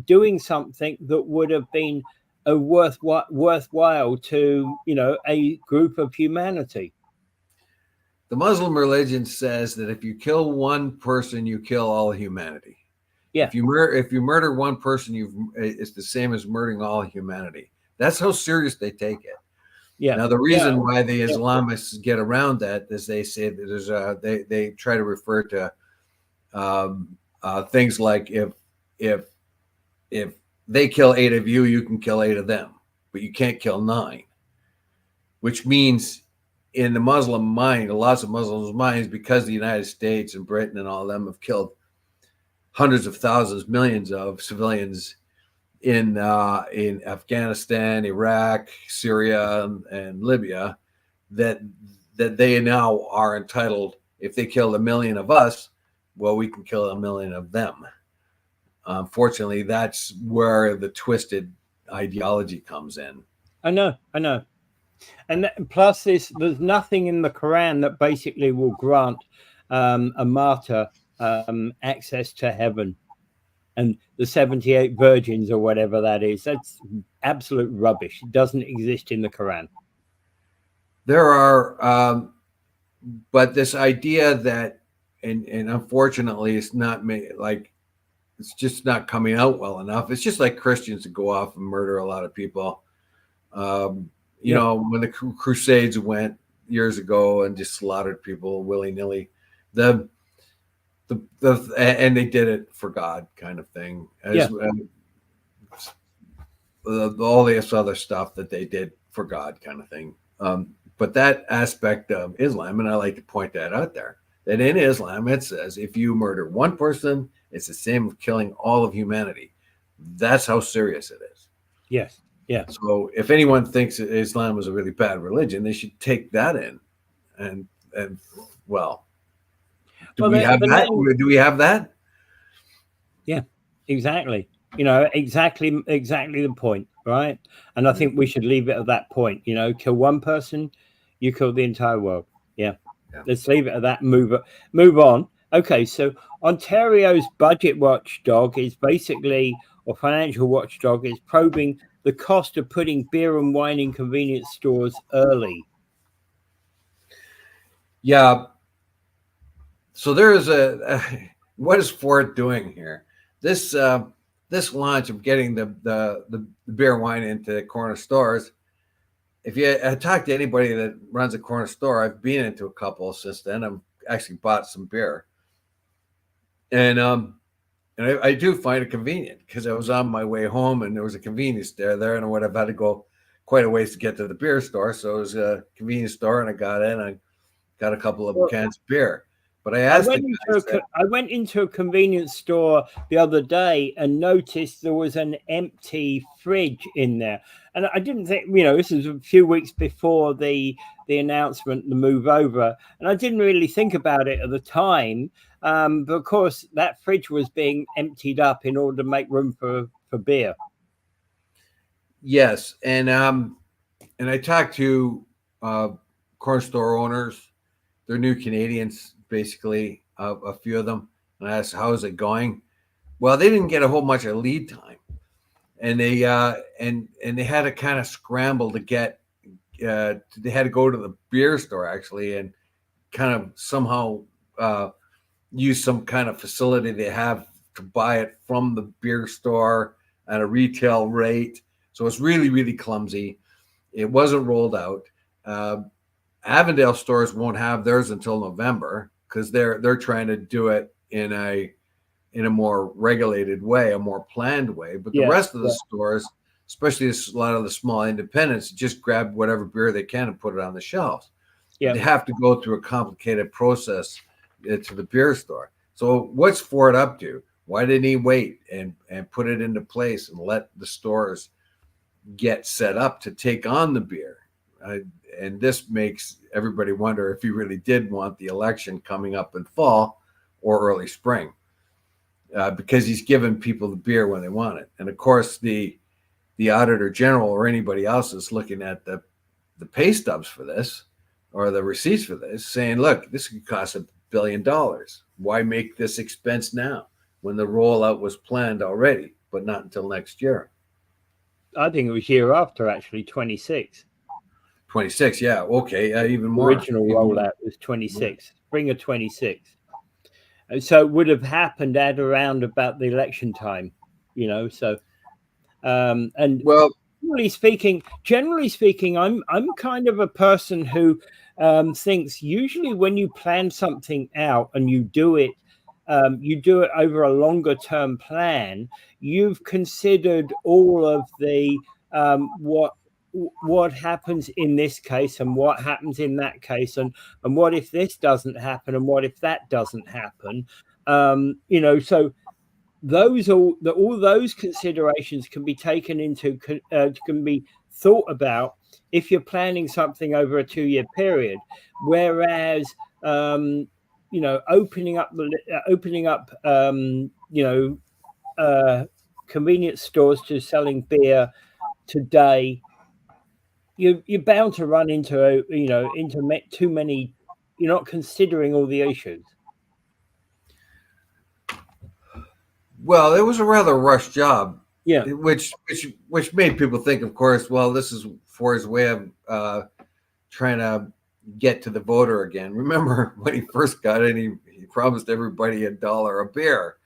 doing something that would have been a worthwhile to a group of humanity. the Muslim religion says that if you kill one person, you kill all humanity. Yeah. If you murder one person, it's the same as murdering all humanity. That's how serious they take it. Yeah. Now, the reason why the Islamists get around that is they say that they try to refer to things like if they kill 8 of you, you can kill 8 of them, but you can't kill 9. Which means, in the Muslim mind, lots of Muslims' minds, because the United States and Britain and all of them have killed hundreds of thousands, millions of civilians in Afghanistan, Iraq, Syria, and Libya, that they now are entitled, if they killed 1 million of us, well, we can kill 1 million of them. Unfortunately, that's where the twisted ideology comes in. I know. And plus, there's nothing in the Quran that basically will grant a martyr access to heaven. And the 78 virgins or whatever that is, that's absolute rubbish. It doesn't exist in the Quran. There are, but this idea that, and unfortunately, it's not like, it's just not coming out well enough. It's just like Christians that go off and murder a lot of people. You know, when the Crusades went years ago and just slaughtered people willy-nilly, and they did it for God, kind of thing. All this other stuff that they did for God, kind of thing. But that aspect of Islam, and I like to point that out there, that in Islam it says if you murder one person, it's the same as killing all of humanity. That's how serious it is. Yes. Yeah. So if anyone thinks that Islam is a really bad religion, they should take that in. And well, do we have that? Yeah, exactly. Exactly the point, right? And I think we should leave it at that point. Kill one person, you kill the entire world. Yeah. Let's leave it at that. Move on. Okay, so Ontario's budget watchdog is basically, or financial watchdog, is probing the cost of putting beer and wine in convenience stores early. Yeah. So there is what is Ford doing here? This launch of getting the beer and wine into corner stores. If you talk to anybody that runs a corner store, I've been into a couple since then. I've actually bought some beer, and I do find it convenient because I was on my way home and there was a convenience store there, and I would have had to go quite a ways to get to the beer store. So it was a convenience store, and I got in. I got a couple of cans of beer. But I went into a convenience store the other day and noticed there was an empty fridge in there. And I didn't think, this was a few weeks before the announcement, the move over. And I didn't really think about it at the time. But of course, that fridge was being emptied up in order to make room for beer. Yes. And I talked to corner store owners. They're new Canadians, basically, a few of them. And I asked, how is it going? Well, they didn't get a whole bunch of lead time. And they and they had to kind of scramble to get, they had to go to the beer store, actually, and kind of somehow use some kind of facility they have to buy it from the beer store at a retail rate. So it's really, really clumsy. It wasn't rolled out. Avondale stores won't have theirs until November because they're trying to do it in a more regulated way, a more planned way. But the rest of the stores, especially a lot of the small independents, just grab whatever beer they can and put it on the shelves. Yeah. They have to go through a complicated process to the beer store. So what's Ford up to? Why didn't he wait and put it into place and let the stores get set up to take on the beer? And this makes everybody wonder if he really did want the election coming up in fall or early spring, because he's given people the beer when they want it. And of course, the auditor general or anybody else is looking at the pay stubs for this or the receipts for this, saying, look, this could cost $1 billion. Why make this expense now when the rollout was planned already, but not until next year? I think it was year after, actually, 26. 26, yeah, okay, even more. The original rollout was 26, spring of 26. So it would have happened at around about the election time, So, and well, generally speaking, I'm kind of a person who thinks usually when you plan something out and you do it over a longer term plan, you've considered all of the what happens in this case and what happens in that case, and what if this doesn't happen and what if that doesn't happen. So all those considerations can be taken into can be thought about if you're planning something over a 2-year period, whereas opening up convenience stores to selling beer today, you're bound to run into too many. You're not considering all the issues. Well, it was a rather rushed job, yeah, which made people think, of course, well, this is Ford's way of trying to get to the voter again. Remember when he first got in, he promised everybody $1 a beer.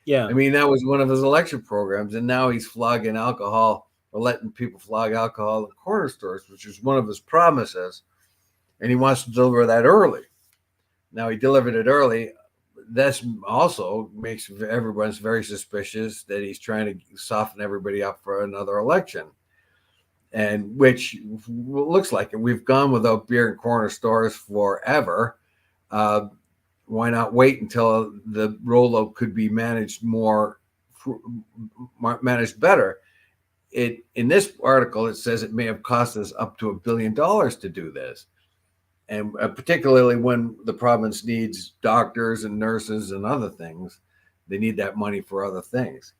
Yeah, I mean, that was one of his election programs, and now he's flogging alcohol or letting people flog alcohol in corner stores, which is one of his promises, and he wants to deliver that early. Now he delivered it early. This also makes everyone's very suspicious that he's trying to soften everybody up for another election, and which looks like it. We've gone without beer in corner stores forever. Why not wait until the rollout could be managed better? In this article, it says it may have cost us up to $1 billion to do this. And particularly when the province needs doctors and nurses and other things, they need that money for other things.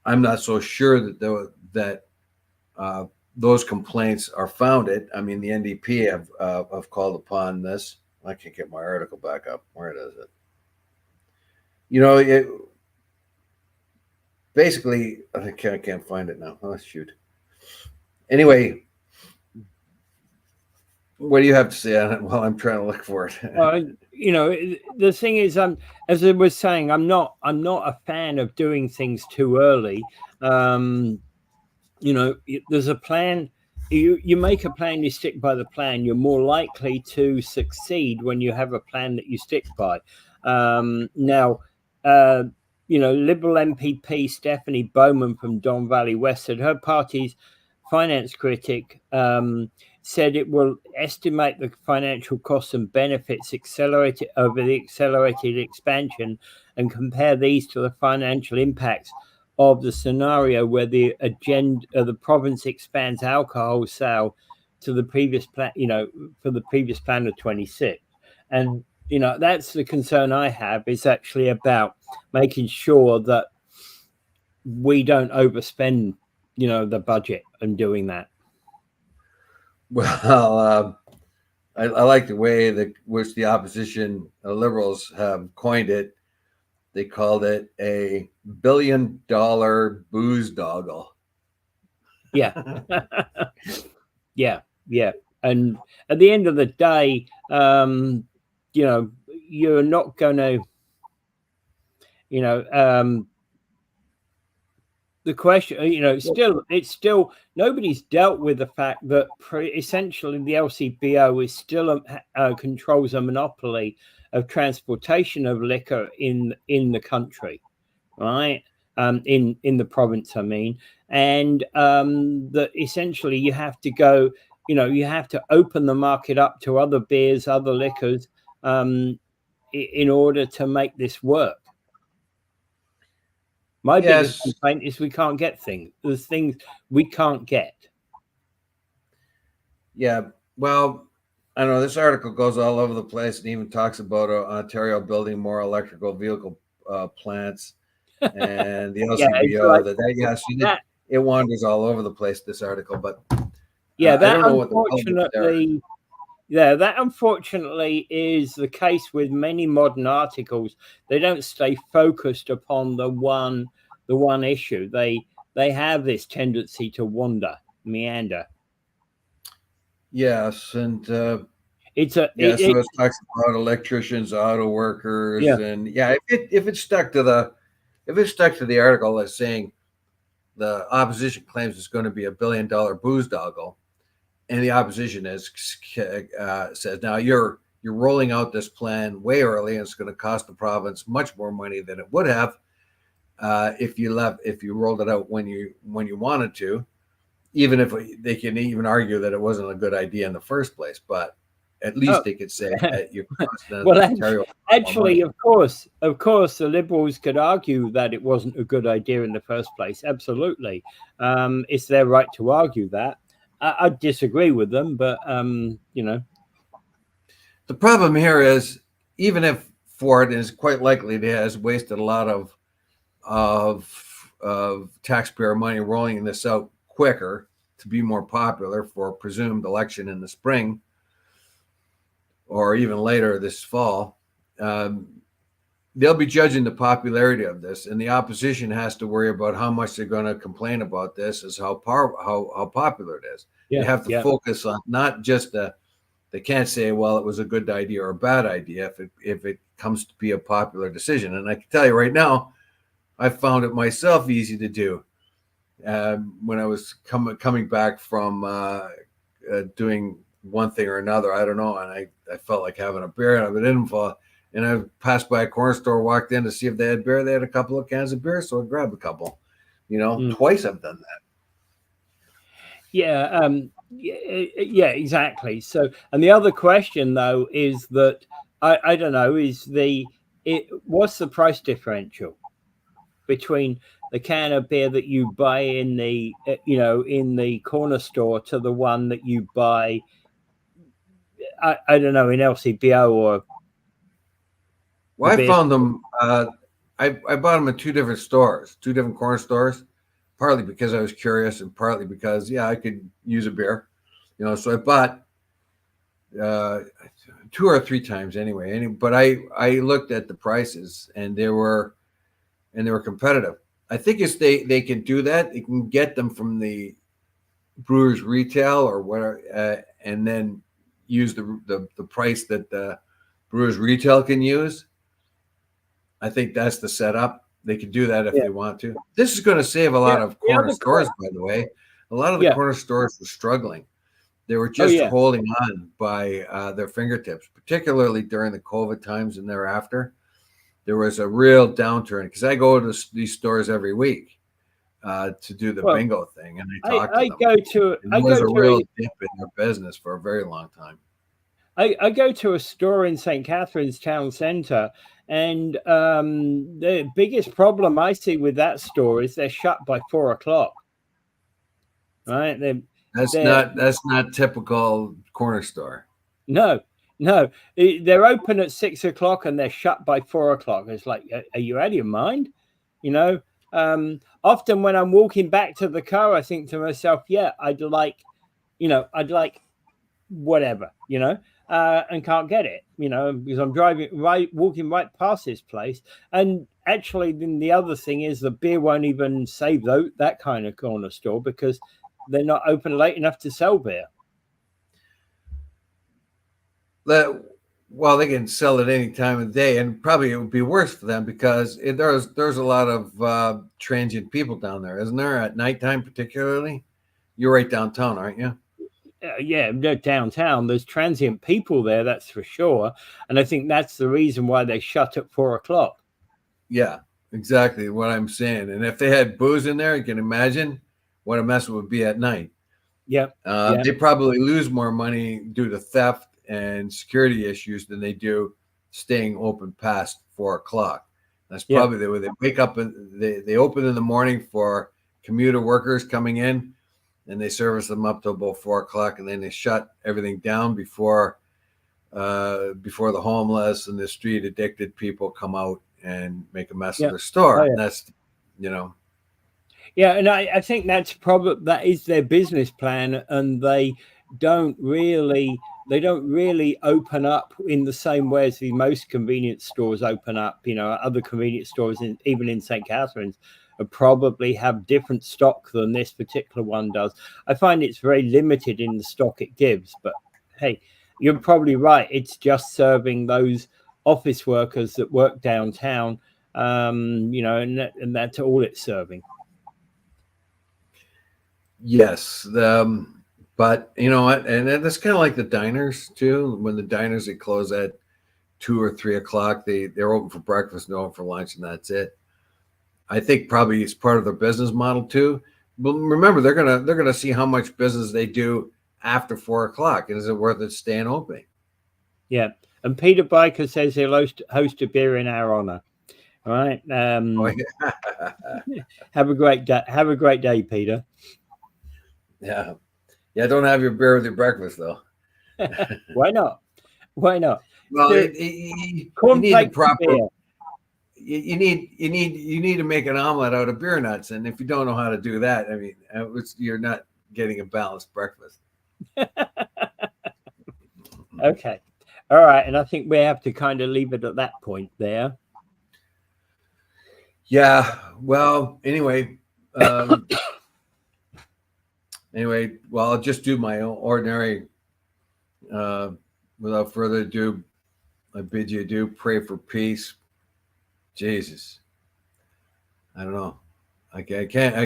I'm not so sure that those complaints are founded. I mean, the NDP have called upon this. I can't get my article back up. Where is it? Basically, I can't find it now. Oh, shoot. Anyway, what do you have to say on it while I'm trying to look for it? The thing is, as I was saying, I'm not a fan of doing things too early. There's a plan. You make a plan, you stick by the plan. You're more likely to succeed when you have a plan that you stick by. Now, Liberal MPP Stephanie Bowman from Don Valley West said her party's finance critic said it will estimate the financial costs and benefits over the accelerated expansion and compare these to the financial impacts of the scenario where the province expands alcohol sale to the previous plan, for the previous plan of 26. And, that's the concern I have, is actually about making sure that we don't overspend, the budget and doing that. Well, I like the way which the opposition Liberals have coined it. They called it a $1 billion booze doggle. Yeah. Yeah. And at the end of the day, you're not going to, the question, it's still nobody's dealt with the fact that essentially the LCBO is still controls a monopoly of transportation of liquor in the country, right? in the province, I mean, and that essentially you have to go, you have to open the market up to other beers, other liquors, in order to make this work. My biggest complaint is we can't get things. There's things we can't get. Yeah, well, I don't know. This article goes all over the place and even talks about Ontario building more electrical vehicle plants and the LCBO. It wanders all over the place, this article, but yeah, that I don't know unfortunately, that unfortunately is the case with many modern articles. They don't stay focused upon the one issue. They have this tendency to meander. Yes, and so it talks about electricians, auto workers, and if it's stuck to the article that's saying the opposition claims it's going to be $1 billion boondoggle, and the opposition says now you're rolling out this plan way early, and it's going to cost the province much more money than it would have if you rolled it out when you wanted to. Even if they can even argue that it wasn't a good idea in the first place, but at least they could say that you well, actually, of course, the Liberals could argue that it wasn't a good idea in the first place. Absolutely, it's their right to argue that. I disagree with them, but the problem here is even if Ford is quite likely it has wasted a lot of taxpayer money rolling this out quicker to be more popular for a presumed election in the spring or even later this fall, they'll be judging the popularity of this, and the opposition has to worry about how much they're going to complain about this as how popular it is. They have to focus on not just they can't say, well, it was a good idea or a bad idea if it comes to be a popular decision. And I can tell you right now, I found it myself easy to do. When I was coming back from doing one thing or another, I don't know, and I felt like having a beer, and I didn't fall. And I passed by a corner store, walked in to see if they had beer. They had a couple of cans of beer, so I grabbed a couple. Twice I've done that. Yeah, exactly. So, and the other question though is that I don't know, what's the price differential between the can of beer that you buy in the in the corner store to the one that you buy I don't know, in LCBO or I found them I bought them at two different corner stores, partly because I was curious and partly because I could use a beer, so I bought 2 or 3 times anyway. But I looked at the prices and they were competitive. I think if they can do that, they can get them from the brewers retail or whatever, and then use the price that the brewers retail can use. I think that's the setup. They could do that if they want to. This is going to save a lot of corner stores, by the way. A lot of the corner stores were struggling. They were just holding on by their fingertips, particularly during the COVID times and thereafter. There was a real downturn because I go to these stores every week to do the bingo thing, and I talk to them. There was a real dip in their business for a very long time. I go to a store in St. Catharines town centre, and the biggest problem I see with that store is they're shut by 4 o'clock. Right? That's not typical corner store. No, they're open at 6 o'clock and they're shut by 4 o'clock. It's like, are you out of your mind? Often when I'm walking back to the car, I think to myself, I'd like whatever, and can't get it, because I'm walking right past this place. And actually, then the other thing is the beer won't even save that kind of corner store because they're not open late enough to sell beer. They can sell it any time of day, and probably it would be worse for them because there's a lot of transient people down there, isn't there? At nighttime, particularly. You're right downtown, aren't you? Downtown. There's transient people there, that's for sure, and I think that's the reason why they shut at 4 o'clock. Yeah, exactly what I'm saying. And if they had booze in there, you can imagine what a mess it would be at night. Yeah. They probably lose more money due to theft and security issues than they do staying open past 4 o'clock. That's probably the way they wake up and they open in the morning for commuter workers coming in, and they service them up to about 4 o'clock, and then they shut everything down before the homeless and the street addicted people come out and make a mess of their store. Oh, yeah. And that's, you know. Yeah, and I think that is their business plan, and they don't really open up in the same way as the most convenience stores open up. You know, other convenience stores, even in St. Catharines, probably have different stock than this particular one does. I find it's very limited in the stock it gives, but hey, you're probably right. It's just serving those office workers that work downtown, you know, and that's all it's serving. Yes, but you know what, and that's kind of like the diners too. When the diners, they close at 2 or 3 o'clock, they're open for breakfast, no open for lunch, and that's it. I think probably it's part of their business model too. But remember, they're gonna see how much business they do after 4 o'clock, and is it worth it staying open? Yeah, and Peter Biker says he'll host a beer in our honor. All right. Have a great day. Have a great day, Peter. Yeah. Don't have your beer with your breakfast though. Why not? Why not? Well, you need the proper. Beer. You need to make an omelet out of beer nuts, and if you don't know how to do that, I mean, you're not getting a balanced breakfast. Okay. All right, and I think we have to kind of leave it at that point there. Yeah. Well, anyway. Well, I'll just do my ordinary. Without further ado, I bid you adieu. Pray for peace. Jesus. I don't know. I can't.